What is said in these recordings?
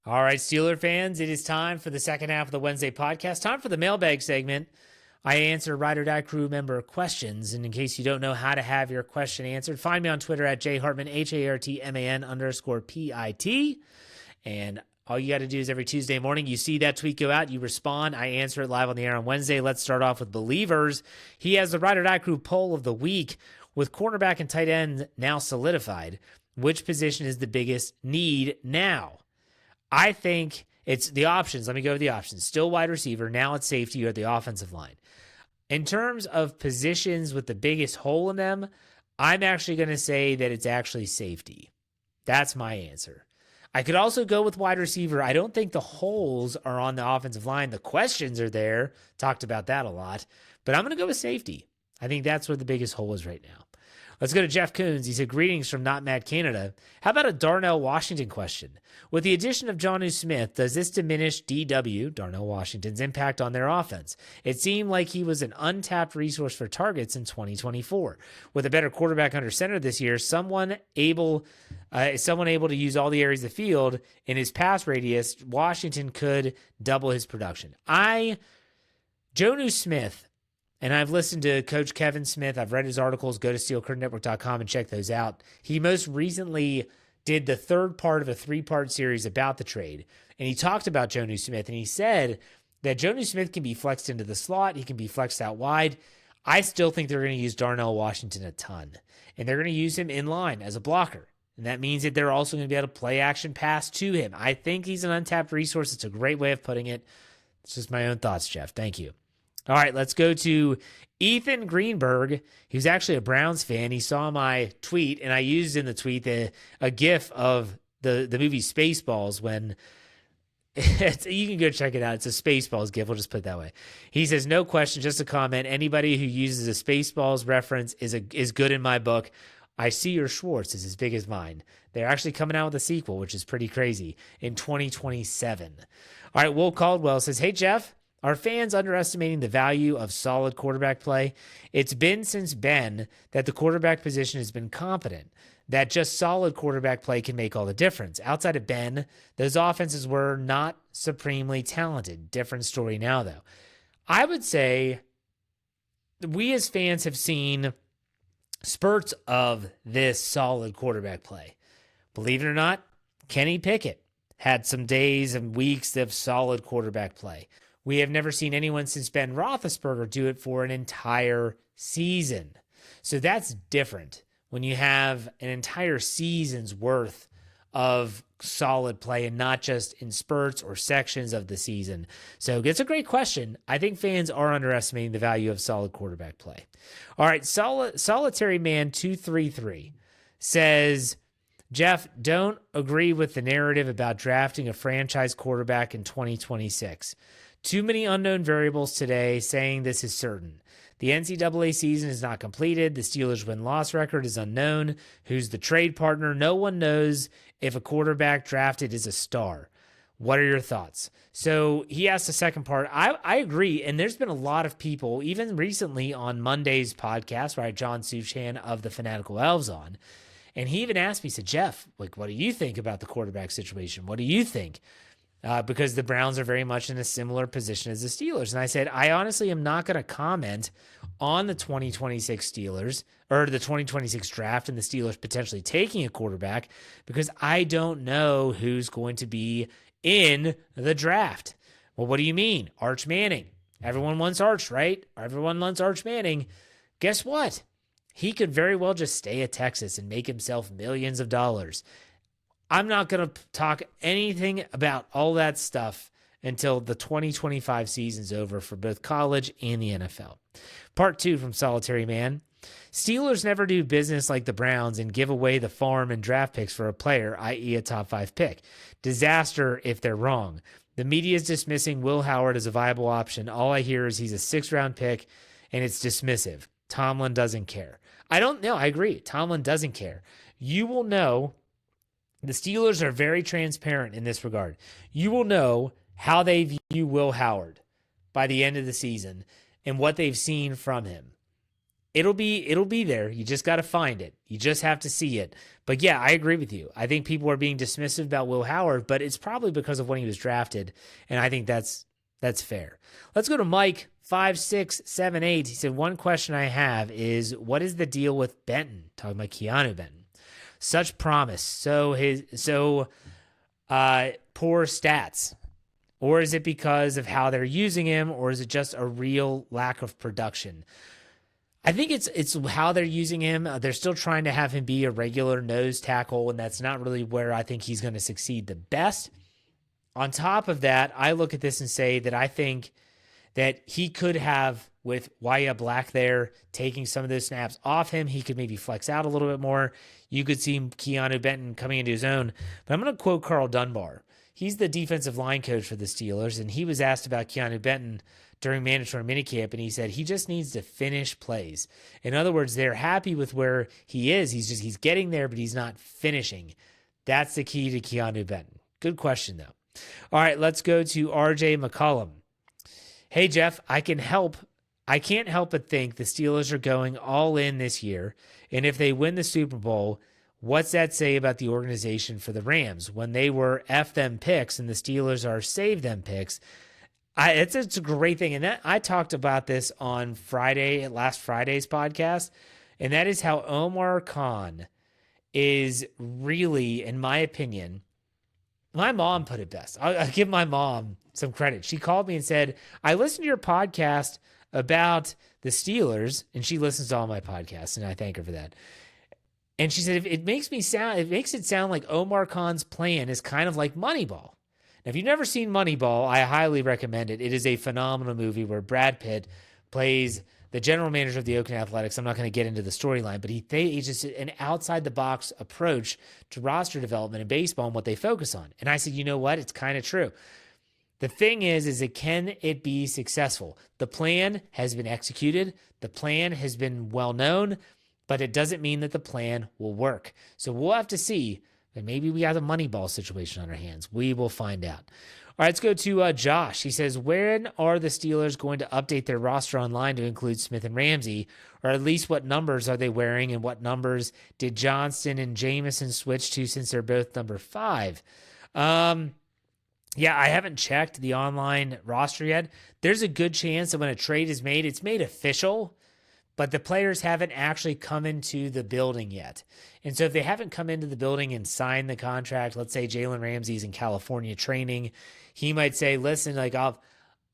All right, Steeler fans, it is time for the second half of the Wednesday podcast. Time for the mailbag segment. I answer Ride or Die crew member questions. And in case you don't know how to have your question answered, find me on Twitter at jhartman, HARTMAN_PIT. And all you got to do is every Tuesday morning, you see that tweet go out, you respond, I answer it live on the air on Wednesday. Let's start off with Believers. He has the Ride or Die crew poll of the week with cornerback and tight end now solidified. Which position is the biggest need now? I think it's the options. Let me go with the options. Still wide receiver. Now it's safety or the offensive line. In terms of positions with the biggest hole in them, I'm actually going to say that it's actually safety. That's my answer. I could also go with wide receiver. I don't think the holes are on the offensive line. The questions are there. Talked about that a lot. But I'm going to go with safety. I think that's where the biggest hole is right now. Let's go to Jeff Coons. He said, greetings from Not Mad Canada. How about a Darnell Washington question? With the addition of Jonnu Smith, does this diminish DW, Darnell Washington's impact on their offense? It seemed like he was an untapped resource for targets in 2024. With a better quarterback under center this year, someone able to use all the areas of the field in his pass radius, Washington could double his production. Jonnu Smith, and I've listened to Coach Kevin Smith. I've read his articles. Go to SteelCurtainNetwork.com and check those out. He most recently did the third part of a three-part series about the trade. And he talked about Jonnu Smith, and he said that Jonnu Smith can be flexed into the slot. He can be flexed out wide. I still think they're going to use Darnell Washington a ton. And they're going to use him in line as a blocker. And that means that they're also going to be able to play action pass to him. I think he's an untapped resource. It's a great way of putting it. It's just my own thoughts, Jeff. Thank you. All right, let's go to Ethan Greenberg. He was actually a Browns fan. He saw my tweet, and I used in the tweet a GIF of the movie Spaceballs when you can go check it out. It's a Spaceballs GIF. We'll just put it that way. He says, no question, just a comment. Anybody who uses a Spaceballs reference is good in my book. I see your Schwartz is as big as mine. They're actually coming out with a sequel, which is pretty crazy, in 2027. All right, Will Caldwell says, hey, Jeff. Are fans underestimating the value of solid quarterback play? It's been since Ben that the quarterback position has been competent, that just solid quarterback play can make all the difference. Outside of Ben, those offenses were not supremely talented. Different story now, though. I would say we as fans have seen spurts of this solid quarterback play. Believe it or not, Kenny Pickett had some days and weeks of solid quarterback play. We have never seen anyone since Ben Roethlisberger do it for an entire season. So that's different when you have an entire season's worth of solid play and not just in spurts or sections of the season. So it's a great question. I think fans are underestimating the value of solid quarterback play. All right, Solitary Man 233 says, Jeff, don't agree with the narrative about drafting a franchise quarterback in 2026. Too many unknown variables today saying this is certain. The NCAA season is not completed. The Steelers' win-loss record is unknown. Who's the trade partner? No one knows if a quarterback drafted is a star. What are your thoughts? So he asked the second part. I agree, and there's been a lot of people, even recently on Monday's podcast, where I had John Suchan of the Fanatical Elves on, and he even asked me, he said, Jeff, what do you think about the quarterback situation? What do you think? Because the Browns are very much in a similar position as the Steelers. And I said, I honestly am not going to comment on the 2026 Steelers or the 2026 draft and the Steelers potentially taking a quarterback because I don't know who's going to be in the draft. Well, what do you mean? Arch Manning. Everyone wants Arch, right? Everyone wants Arch Manning. Guess what? He could very well just stay at Texas and make himself millions of dollars. I'm not going to talk anything about all that stuff until the 2025 season's over for both college and the NFL. Part 2 from Solitary Man. Steelers never do business like the Browns and give away the farm and draft picks for a player, i.e. a top 5 pick. Disaster if they're wrong. The media is dismissing Will Howard as a viable option. All I hear is he's a 6th-round pick, and it's dismissive. Tomlin doesn't care. I don't know. I agree. Tomlin doesn't care. You will know. The Steelers are very transparent in this regard. You will know how they view Will Howard by the end of the season and what they've seen from him. It'll be there. You just got to find it. You just have to see it. But yeah, I agree with you. I think people are being dismissive about Will Howard, but it's probably because of when he was drafted, and I think that's fair. Let's go to Mike 5678. He said, one question I have is, what is the deal with Benton? Talking about Keanu Benton. Such promise. So poor stats. Or is it because of how they're using him, or is it just a real lack of production? I think it's how they're using him. They're still trying to have him be a regular nose tackle, and that's not really where I think he's going to succeed the best. On top of that, I look at this and say that I think that he could have, with Wyatt Black there, taking some of those snaps off him, he could maybe flex out a little bit more. You could see Keanu Benton coming into his own. But I'm going to quote Carl Dunbar. He's the defensive line coach for the Steelers, and he was asked about Keanu Benton during mandatory minicamp, and he said he just needs to finish plays. In other words, they're happy with where he is. He's getting there, but he's not finishing. That's the key to Keanu Benton. Good question, though. All right, let's go to RJ McCullum. Hey, Jeff, I can't help but think the Steelers are going all in this year, and if they win the Super Bowl, what's that say about the organization for the Rams? When they were F them picks and the Steelers are save them picks, it's a great thing. And I talked about this on last Friday's podcast, and that is how Omar Khan is really, in my opinion, my mom put it best. I'll give my mom some credit. She called me and said, I listened to your podcast about the Steelers, and she listens to all my podcasts, and I thank her for that. And she said, it makes it sound like Omar Khan's plan is kind of like Moneyball. Now, if you've never seen Moneyball, I highly recommend it. It is a phenomenal movie where Brad Pitt plays the general manager of the Oakland Athletics. I'm not going to get into the storyline, but he's just an outside-the-box approach to roster development in baseball and what they focus on. And I said, you know what? It's kind of true. The thing is can it be successful? The plan has been executed. The plan has been well known, but it doesn't mean that the plan will work. So we'll have to see. And maybe we have a Moneyball situation on our hands. We will find out. All right, let's go to Josh. He says, when are the Steelers going to update their roster online to include Smith and Ramsey? Or at least what numbers are they wearing, and what numbers did Johnston and Jameson switch to since they're both number 5? Yeah, I haven't checked the online roster yet. There's a good chance that when a trade is made, it's made official, but the players haven't actually come into the building yet. And so if they haven't come into the building and signed the contract, let's say Jalen Ramsey's in California training, he might say, listen,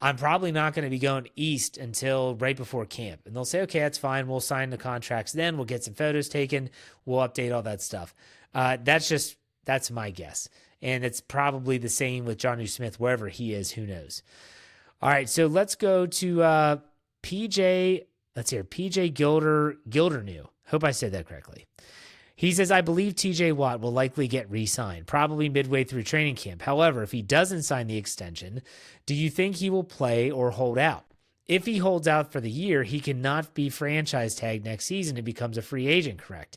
I'm probably not going to be going east until right before camp. And they'll say, okay, that's fine. We'll sign the contracts then. We'll get some photos taken. We'll update all that stuff. That's my guess. And it's probably the same with Jonnu Smith, wherever he is, who knows. All right, so let's go to PJ Gildernew. Hope I said that correctly. He says, I believe TJ Watt will likely get re-signed, probably midway through training camp. However, if he doesn't sign the extension, do you think he will play or hold out? If he holds out for the year, he cannot be franchise tagged next season and becomes a free agent, correct?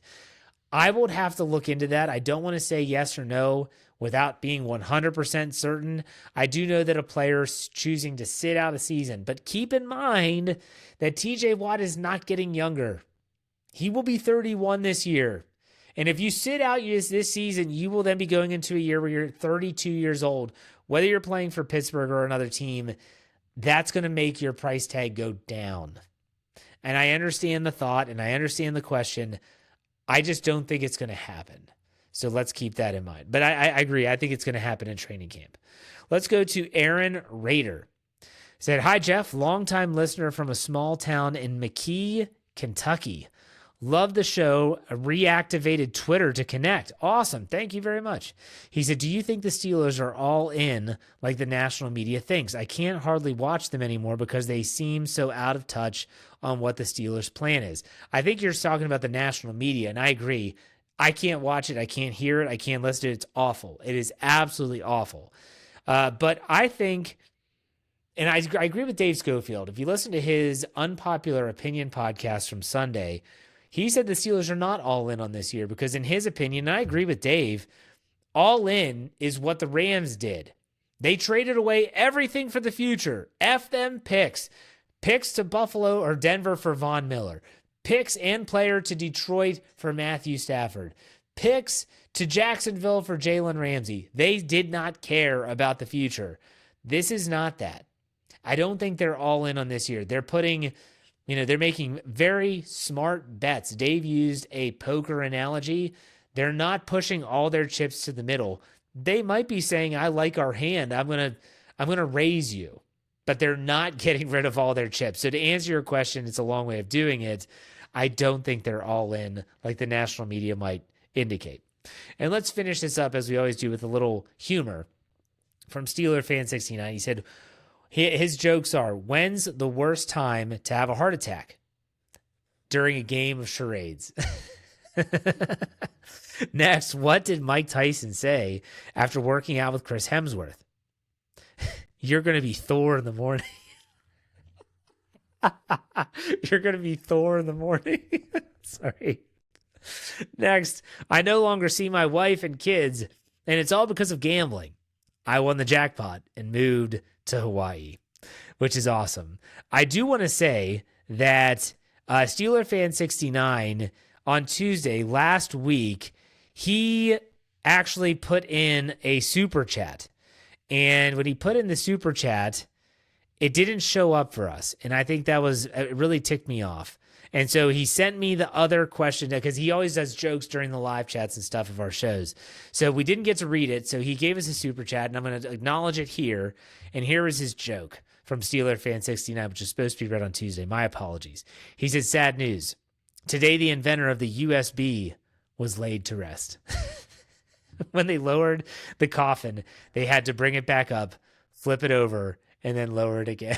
I would have to look into that. I don't want to say yes or no without being 100% certain. I do know that a player is choosing to sit out a season, but keep in mind that TJ Watt is not getting younger. He will be 31 this year. And if you sit out this season, you will then be going into a year where you're 32 years old. Whether you're playing for Pittsburgh or another team, that's going to make your price tag go down. And I understand the thought and I understand the question. I just don't think it's going to happen. So let's keep that in mind. But I agree. I think it's going to happen in training camp. Let's go to Aaron Rader. Said, hi, Jeff, longtime listener from a small town in McKee, Kentucky. Love the show. Reactivated Twitter to connect. Awesome. Thank you very much. He said, do you think the Steelers are all in like the national media thinks? I can't hardly watch them anymore because they seem so out of touch on what the Steelers' plan is. I think you're talking about the national media, and I agree. I can't watch it. I can't hear it. I can't listen to it. It's awful. It is absolutely awful. But I think, and I agree with Dave Schofield. If you listen to his unpopular opinion podcast from Sunday, he said the Steelers are not all in on this year because in his opinion, and I agree with Dave, all in is what the Rams did. They traded away everything for the future. F them picks. Picks to Buffalo or Denver for Von Miller. Picks and player to Detroit for Matthew Stafford. Picks to Jacksonville for Jalen Ramsey. They did not care about the future. This is not that. I don't think they're all in on this year. They're they're making very smart bets. Dave used a poker analogy. They're not pushing all their chips to the middle. They might be saying, I like our hand. I'm going to raise you. But they're not getting rid of all their chips. So to answer your question, it's a long way of doing it. I don't think they're all in like the national media might indicate. And let's finish this up as we always do with a little humor from Steeler Fan 69. He said his jokes are, when's the worst time to have a heart attack? During a game of charades. Next, what did Mike Tyson say after working out with Chris Hemsworth? You're going to be Thor in the morning. You're going to be Thor in the morning. Sorry. Next, I no longer see my wife and kids, and it's all because of gambling. I won the jackpot and moved to Hawaii, which is awesome. I do want to say that Steeler Fan 69 on Tuesday last week, he actually put in a super chat. And when he put in the super chat, it didn't show up for us. And I think it really ticked me off. And so he sent me the other question because he always does jokes during the live chats and stuff of our shows. So we didn't get to read it. So he gave us a super chat, and I'm going to acknowledge it here. And here is his joke from Steeler Fan 69, which is supposed to be read on Tuesday. My apologies. He said, sad news. Today, the inventor of the USB was laid to rest. When they lowered the coffin, they had to bring it back up, flip it over, and then lower it again.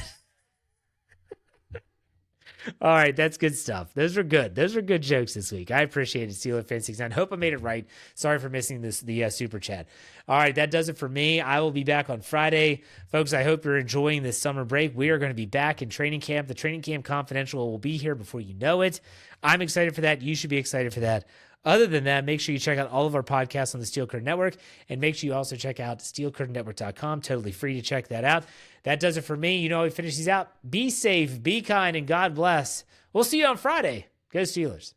All right, that's good stuff. Those are good. Those are good jokes this week. I appreciate it, Steeler Fan 69. Hope I made it right. Sorry for missing the super chat. All right, that does it for me. I will be back on Friday. Folks, I hope you're enjoying this summer break. We are going to be back in training camp. The Training Camp Confidential will be here before you know it. I'm excited for that. You should be excited for that. Other than that, make sure you check out all of our podcasts on the Steel Curtain Network, and make sure you also check out steelcurtainnetwork.com. Totally free to check that out. That does it for me. You know how we finish these out. Be safe, be kind, and God bless. We'll see you on Friday. Go Steelers.